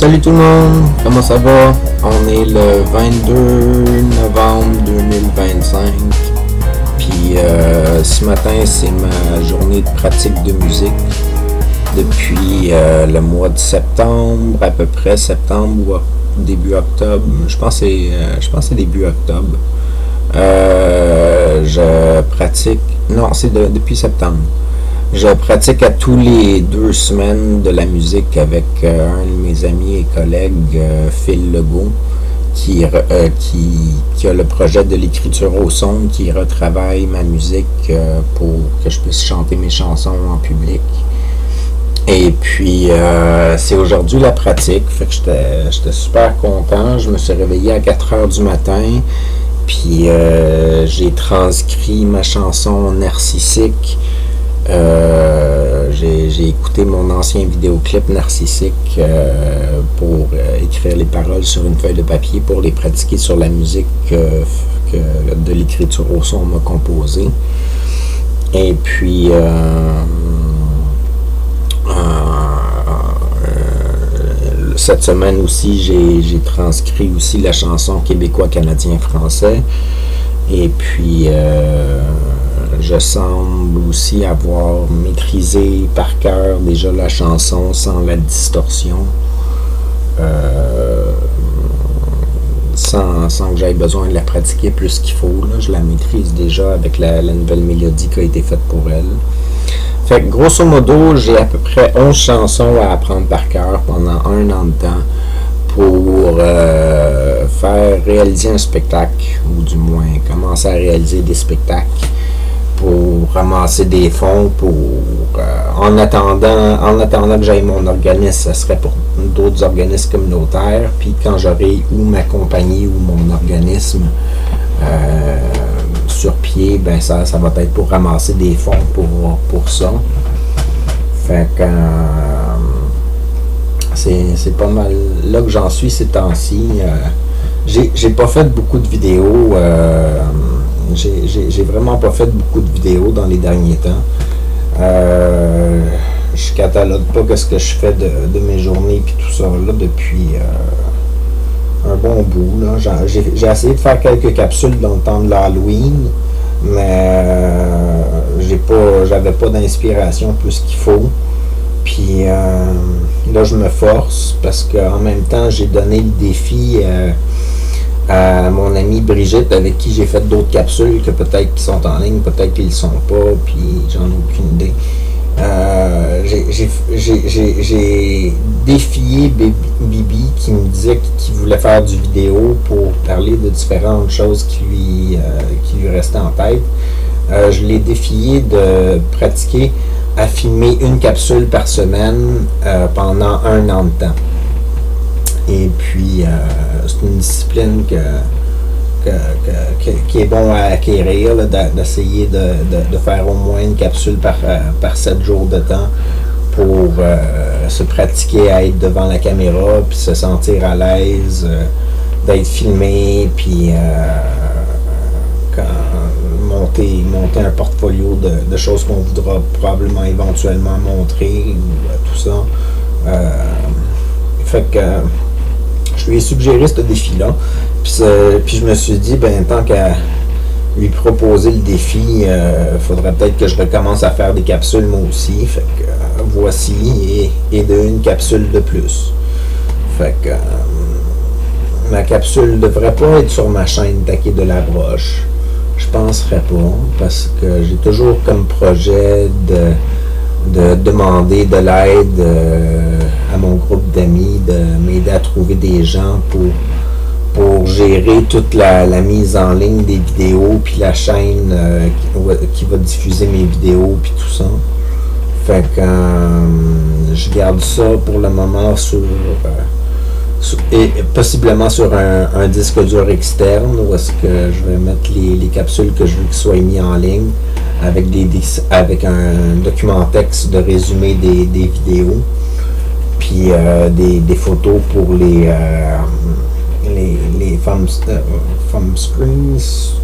Salut tout le monde, comment ça va? On est le 22 novembre 2025, puis ce matin c'est ma journée de pratique de musique depuis le mois de septembre, à peu près septembre ou début octobre, je pense que c'est début octobre. Je pratique, non c'est depuis septembre. Je pratique à tous les 2 semaines de la musique avec un de mes amis et collègues, Phil Legault, qui a le projet de l'écriture au son, qui retravaille ma musique pour que je puisse chanter mes chansons en public. Et puis, c'est aujourd'hui la pratique, fait que j'étais super content. Je me suis réveillé à 4 heures du matin, puis j'ai transcrit ma chanson Narcissique. J'ai écouté mon ancien vidéoclip Narcissique pour écrire les paroles sur une feuille de papier pour les pratiquer sur la musique que de l'écriture au son m'a composée. Et puis cette semaine aussi j'ai transcrit aussi la chanson québécois, canadien, français. Et puis je semble aussi avoir maîtrisé par cœur déjà la chanson sans la distorsion, sans que j'aie besoin de la pratiquer plus qu'il faut. Là. Je la maîtrise déjà avec la nouvelle mélodie qui a été faite pour elle. Fait que grosso modo, j'ai à peu près 11 chansons à apprendre par cœur pendant 1 an de temps pour faire réaliser un spectacle, ou du moins commencer à réaliser des spectacles, pour ramasser des fonds pour en attendant que j'aille mon organisme, ça serait pour d'autres organismes communautaires, puis quand j'aurai ou ma compagnie ou mon organisme sur pied, ben ça va être pour ramasser des fonds pour ça. Fait que c'est pas mal là que j'en suis ces temps-ci. J'ai pas fait beaucoup de vidéos. J'ai vraiment pas fait beaucoup de vidéos dans les derniers temps. Je catalogue pas ce que je fais de mes journées puis tout ça là depuis un bon bout. Là. J'ai essayé de faire quelques capsules dans le temps de l'Halloween, mais j'avais pas d'inspiration plus qu'il faut. Puis là, je me force parce qu'en même temps, j'ai donné le défi à mon amie Brigitte, avec qui j'ai fait d'autres capsules que peut-être qu'ils sont en ligne, peut-être qu'ils ne le sont pas, puis j'en ai aucune idée. J'ai défié Bibi qui me disait qu'il voulait faire du vidéo pour parler de différentes choses qui lui restaient en tête. Je l'ai défié de pratiquer à filmer une capsule par semaine pendant 1 an de temps. Et puis, c'est une discipline qui est bon à acquérir, là, d'essayer de faire au moins une capsule par 7 jours de temps pour se pratiquer à être devant la caméra, puis se sentir à l'aise, d'être filmé, puis monter un portfolio de choses qu'on voudra probablement éventuellement montrer, ou tout ça. Fait que je lui ai suggéré ce défi-là, puis je me suis dit, ben tant qu'à lui proposer le défi, faudrait peut-être que je recommence à faire des capsules moi aussi. Fait que voici, et une capsule de plus. Fait que ma capsule devrait pas être sur ma chaîne Taquet de la Broche. Je penserais pas, parce que j'ai toujours comme projet de demander de l'aide à mon groupe d'amis, de m'aider à trouver des gens pour gérer toute la mise en ligne des vidéos, puis la chaîne qui va diffuser mes vidéos, puis tout ça. Fait que je garde ça pour le moment et possiblement sur un disque dur externe, où est-ce que je vais mettre les capsules que je veux qu'ils soient mis en ligne avec un document texte de résumé des vidéos, puis des photos pour les thumb screens,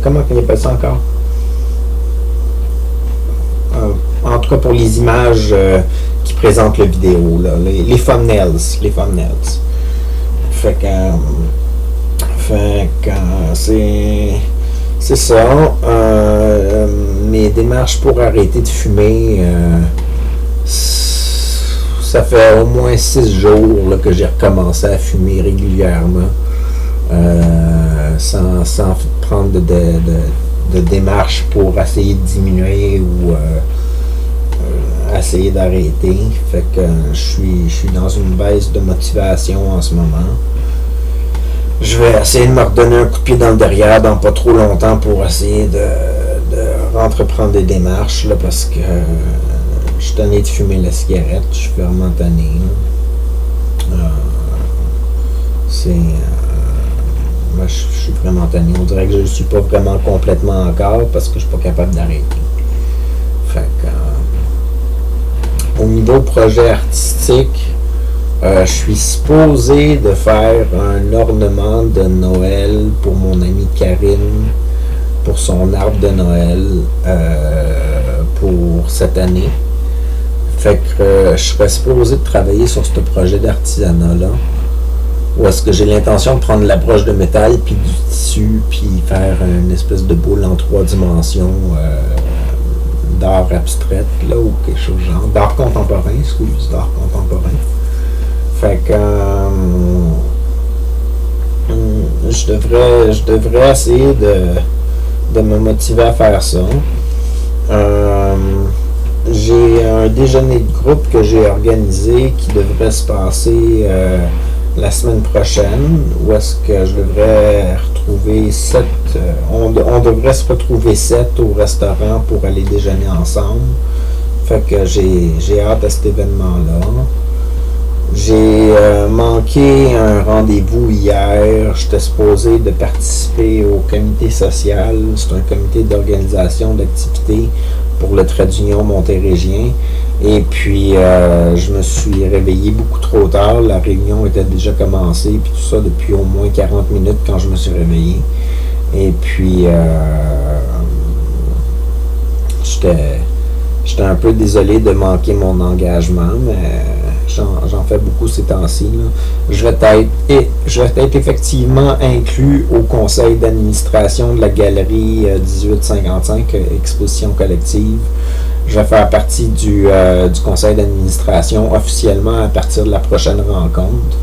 comment on appelle ça encore? En tout cas pour les images qui présente la vidéo, là, les thumbnails. Les thumbnails. Fait que c'est ça. Mes démarches pour arrêter de fumer, ça fait au moins 6 jours là, que j'ai recommencé à fumer régulièrement, sans prendre de démarches pour essayer de diminuer ou essayer d'arrêter. Fait que je suis dans une baisse de motivation en ce moment. Je vais essayer de me redonner un coup de pied dans le derrière dans pas trop longtemps pour essayer de entreprendre des démarches là, parce que je suis tanné de fumer la cigarette. Je suis vraiment tanné. Moi, je suis vraiment tanné. On dirait que je ne suis pas vraiment complètement encore parce que je suis pas capable d'arrêter. Fait que, au niveau projet artistique, je suis supposé de faire un ornement de Noël pour mon amie Karine, pour son arbre de Noël, pour cette année. Fait que je serais supposé de travailler sur ce projet d'artisanat-là, où est-ce que j'ai l'intention de prendre la broche de métal, puis du tissu, puis faire une espèce de boule en 3 dimensions d'art abstraite, là, ou quelque chose genre, d'art contemporain, d'art contemporain. Fait que je devrais essayer de me motiver à faire ça. J'ai un déjeuner de groupe que j'ai organisé qui devrait se passer la semaine prochaine, où est-ce que je devrais retrouver 7, on devrait se retrouver 7 au restaurant pour aller déjeuner ensemble. Fait que j'ai hâte à cet événement-là. J'ai manqué un rendez-vous hier. J'étais supposé de participer au comité social. C'est un comité d'organisation d'activités pour le trait d'union montérégien. Et puis, je me suis réveillé beaucoup trop tard. La réunion était déjà commencée, puis tout ça depuis au moins 40 minutes quand je me suis réveillé. Et puis, j'étais un peu désolé de manquer mon engagement, mais j'en fais beaucoup ces temps-ci. Je vais être effectivement inclus au conseil d'administration de la galerie 1855, exposition collective. Je vais faire partie du conseil d'administration officiellement à partir de la prochaine rencontre.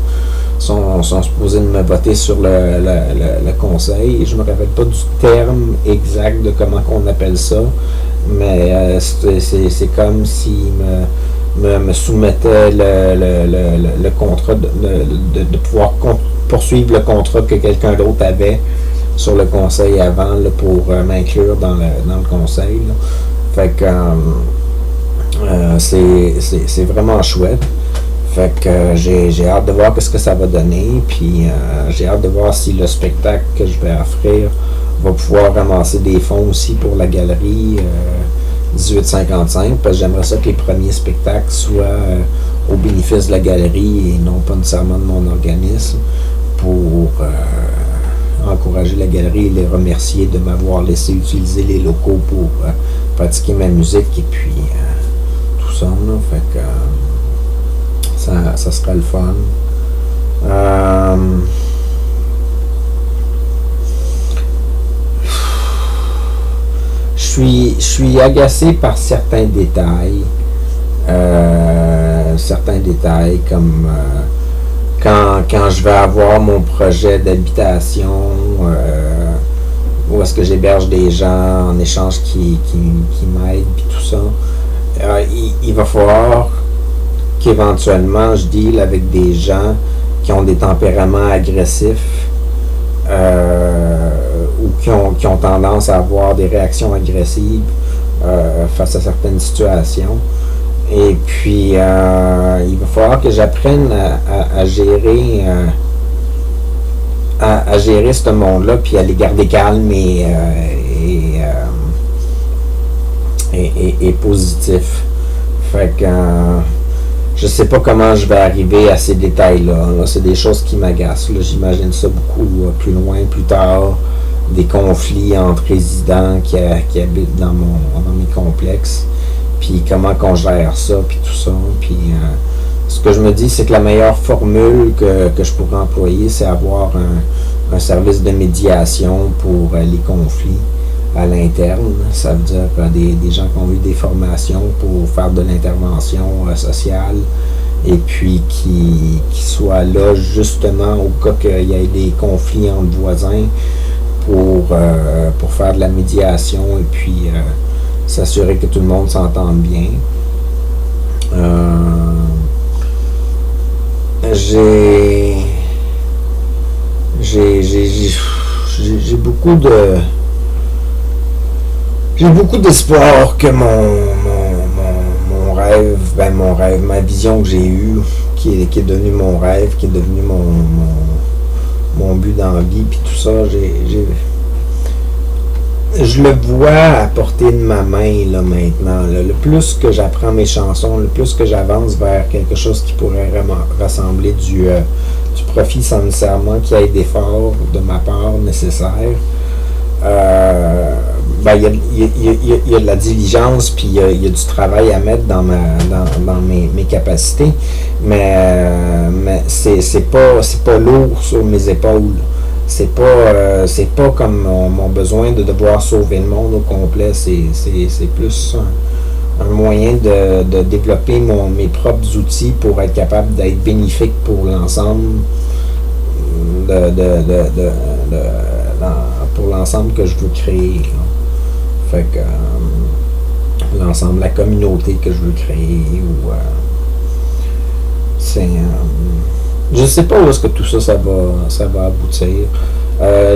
Ils sont supposés de me voter sur le conseil. Je ne me rappelle pas du terme exact de comment on appelle ça, mais c'est comme s'ils me soumettait le contrat de pouvoir poursuivre le contrat que quelqu'un d'autre avait sur le conseil avant là, pour m'inclure dans le conseil. Là. Fait que c'est vraiment chouette. Fait que j'ai hâte de voir ce que ça va donner. Puis j'ai hâte de voir si le spectacle que je vais offrir va pouvoir ramasser des fonds aussi pour la galerie 1855, parce que j'aimerais ça que les premiers spectacles soient au bénéfice de la galerie et non pas nécessairement de mon organisme, pour encourager la galerie et les remercier de m'avoir laissé utiliser les locaux pour pratiquer ma musique et puis tout ça. Là, fait que ça sera le fun. Je suis agacé par certains détails. Comme quand je vais avoir mon projet d'habitation, où est-ce que j'héberge des gens en échange qui m'aident, puis tout ça. Il va falloir qu'éventuellement je deal avec des gens qui ont des tempéraments agressifs, ou qui ont tendance à avoir des réactions agressives face à certaines situations. Et puis, il va falloir que j'apprenne à gérer à gérer ce monde-là, puis à les garder calmes et positifs. Fait que je sais pas comment je vais arriver à ces détails-là. Là, c'est des choses qui m'agacent. J'imagine ça beaucoup plus loin, plus tard. Des conflits entre résidents qui habitent dans mes complexes. puis comment qu'on gère ça, puis tout ça. Puis ce que je me dis, c'est que la meilleure formule que je pourrais employer, c'est avoir un service de médiation pour les conflits à l'interne. Ça veut dire des gens qui ont eu des formations pour faire de l'intervention sociale et puis qui soient là justement au cas qu'il y ait des conflits entre voisins pour faire de la médiation et puis s'assurer que tout le monde s'entende bien. J'ai beaucoup d'espoir que mon rêve, ma vision que j'ai eue, qui est devenue mon rêve, qui est devenu mon but dans la vie, puis tout ça, je le vois à portée de ma main là maintenant. Là. Le plus que j'apprends mes chansons, le plus que j'avance vers quelque chose qui pourrait rassembler du profit sans nécessairement qu'il y ait d'efforts de ma part nécessaires. Il y a de la diligence puis il y a du travail à mettre dans mes capacités, mais c'est pas lourd sur mes épaules. C'est pas comme mon besoin de devoir sauver le monde au complet. C'est plus un moyen de développer mes propres outils pour être capable d'être bénéfique pour l'ensemble pour l'ensemble que je veux créer. Là. Fait que l'ensemble, la communauté que je veux créer ou c'est je sais pas où est-ce que tout ça va aboutir.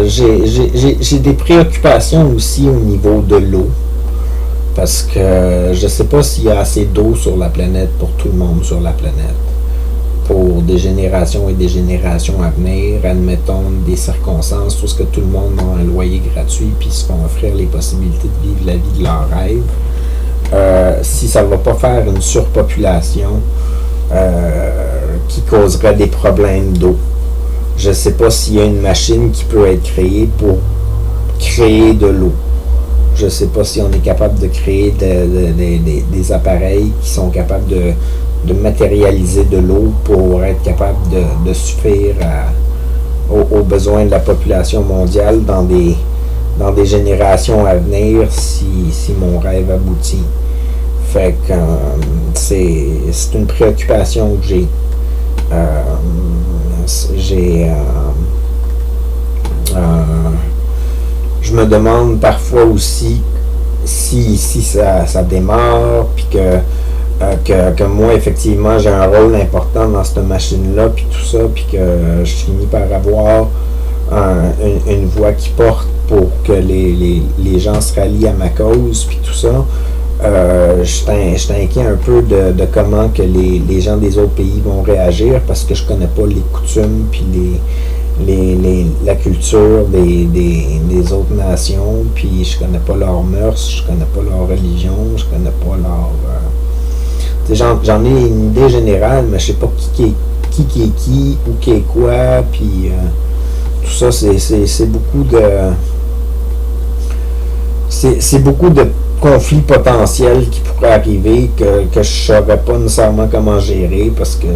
J'ai des préoccupations aussi au niveau de l'eau. Parce que je sais pas s'il y a assez d'eau sur la planète pour tout le monde sur la planète. Pour des générations et des générations à venir, admettons des circonstances où ce que tout le monde a un loyer gratuit puis se font offrir les possibilités de vivre la vie de leur rêve. Si ça ne va pas faire une surpopulation qui causerait des problèmes d'eau. Je ne sais pas s'il y a une machine qui peut être créée pour créer de l'eau. Je ne sais pas si on est capable de créer des appareils qui sont capables de matérialiser de l'eau pour être capable de suffire aux besoins de la population mondiale dans des générations à venir si mon rêve aboutit. Fait que c'est une préoccupation que j'ai. Je me demande parfois aussi si ça démarre, puis que moi, effectivement, j'ai un rôle important dans cette machine-là, puis tout ça, puis que je finis par avoir une voix qui porte pour que les gens se rallient à ma cause, puis tout ça. Je suis inquiet un peu de comment que les gens des autres pays vont réagir, parce que je connais pas les coutumes, puis la culture des autres nations, puis je connais pas leurs mœurs, je connais pas leur religion, je connais pas leur... j'en ai une idée générale, mais je sais pas qui est qui, ou qui est quoi, puis tout ça, c'est beaucoup de... C'est beaucoup de conflits potentiels qui pourraient arriver que je ne saurais pas nécessairement comment gérer parce que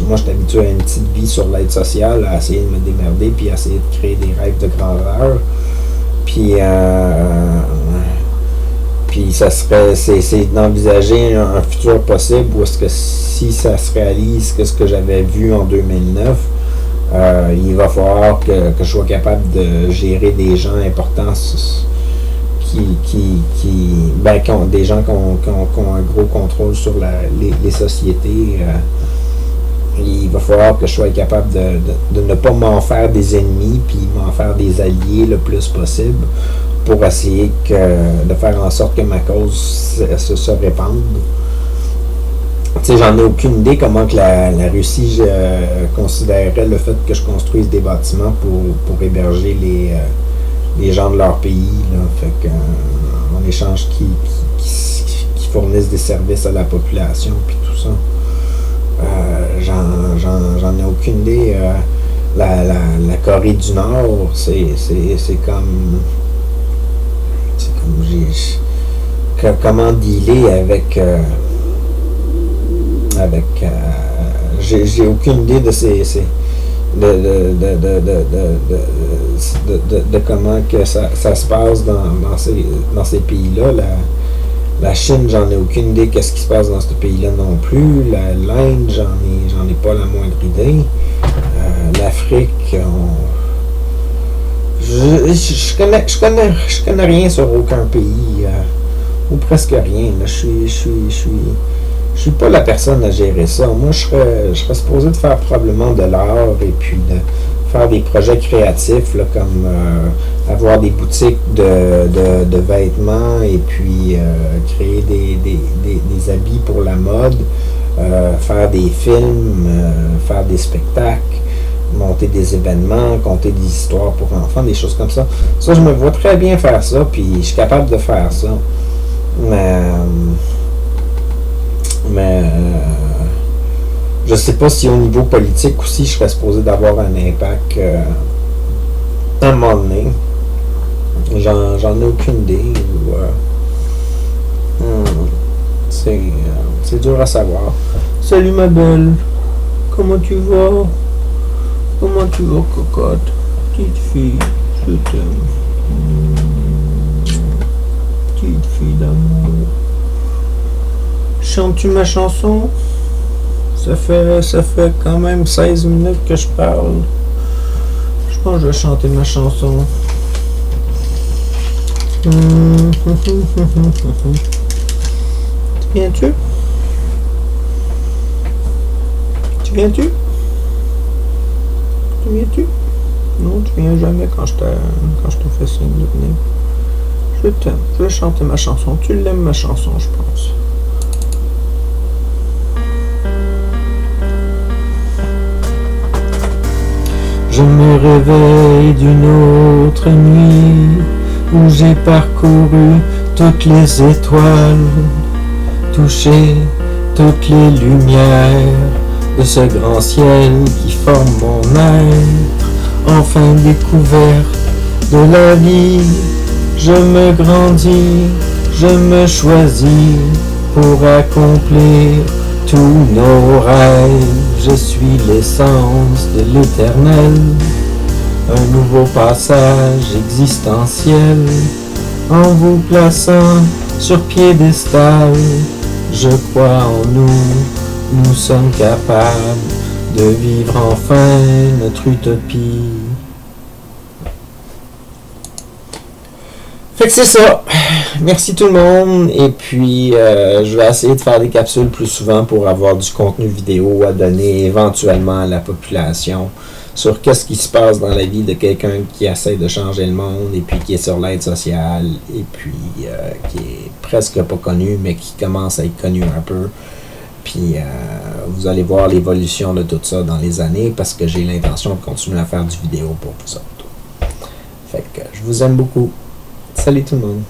moi je suis habitué à une petite vie sur l'aide sociale, à essayer de me démerder puis à essayer de créer des rêves de grandeur. Puis ça serait c'est d'envisager un futur possible où est-ce que si ça se réalise que ce que j'avais vu en 2009, il va falloir que je sois capable de gérer des gens importants qui ont des gens qui ont un gros contrôle sur les sociétés. Il va falloir que je sois capable de ne pas m'en faire des ennemis puis m'en faire des alliés le plus possible pour essayer de faire en sorte que ma cause se répande. J'en ai aucune idée comment que la Russie considérerait le fait que je construise des bâtiments pour héberger les gens de leur pays, là. Fait que, en échange qui fournissent des services à la population puis tout ça. J'en ai aucune idée. La Corée du Nord, c'est comme comment dealer j'ai aucune idée de de comment que ça se passe dans ces pays-là. La Chine, j'en ai aucune idée qu'est-ce qui se passe dans ce pays-là non plus. L'Inde, j'en ai pas la moindre idée. L'Afrique, je connais rien sur aucun pays, ou presque rien. Je suis pas la personne à gérer ça. Moi, je serais supposé de faire probablement de l'art et puis de faire des projets créatifs, là, comme avoir des boutiques de vêtements et puis créer des habits pour la mode, faire des films, faire des spectacles, monter des événements, conter des histoires pour enfants, des choses comme ça. Ça, je me vois très bien faire ça, puis je suis capable de faire ça. Mais je sais pas si au niveau politique aussi, je serais supposé d'avoir un impact à un moment donné. J'en ai aucune idée. C'est dur à savoir. Salut ma belle. Comment tu vas? Comment tu vas, cocotte? Petite fille, je t'aime. Petite fille d'amour. Chantes-tu ma chanson? Ça fait quand même 16 minutes que je parle. Je pense que je vais chanter ma chanson. Tu viens-tu? Tu viens-tu? Tu viens-tu? Non, tu viens jamais quand je te fais signe de venir. Je t'aime. Je vais chanter ma chanson. Tu l'aimes ma chanson, je pense. Je me réveille d'une autre nuit où j'ai parcouru toutes les étoiles, touché toutes les lumières de ce grand ciel qui forme mon être. Enfin découverte de la vie, je me grandis, je me choisis pour accomplir tous nos rêves. Je suis l'essence de l'éternel, un nouveau passage existentiel. En vous plaçant sur piédestal, je crois en nous, nous sommes capables de vivre enfin notre utopie. Fait que c'est ça. Merci tout le monde. Et puis, je vais essayer de faire des capsules plus souvent pour avoir du contenu vidéo à donner éventuellement à la population sur qu'est-ce qui se passe dans la vie de quelqu'un qui essaie de changer le monde et puis qui est sur l'aide sociale et puis qui est presque pas connu mais qui commence à être connu un peu. Puis, vous allez voir l'évolution de tout ça dans les années parce que j'ai l'intention de continuer à faire du vidéo pour vous autres. Fait que je vous aime beaucoup. Salut tout le monde.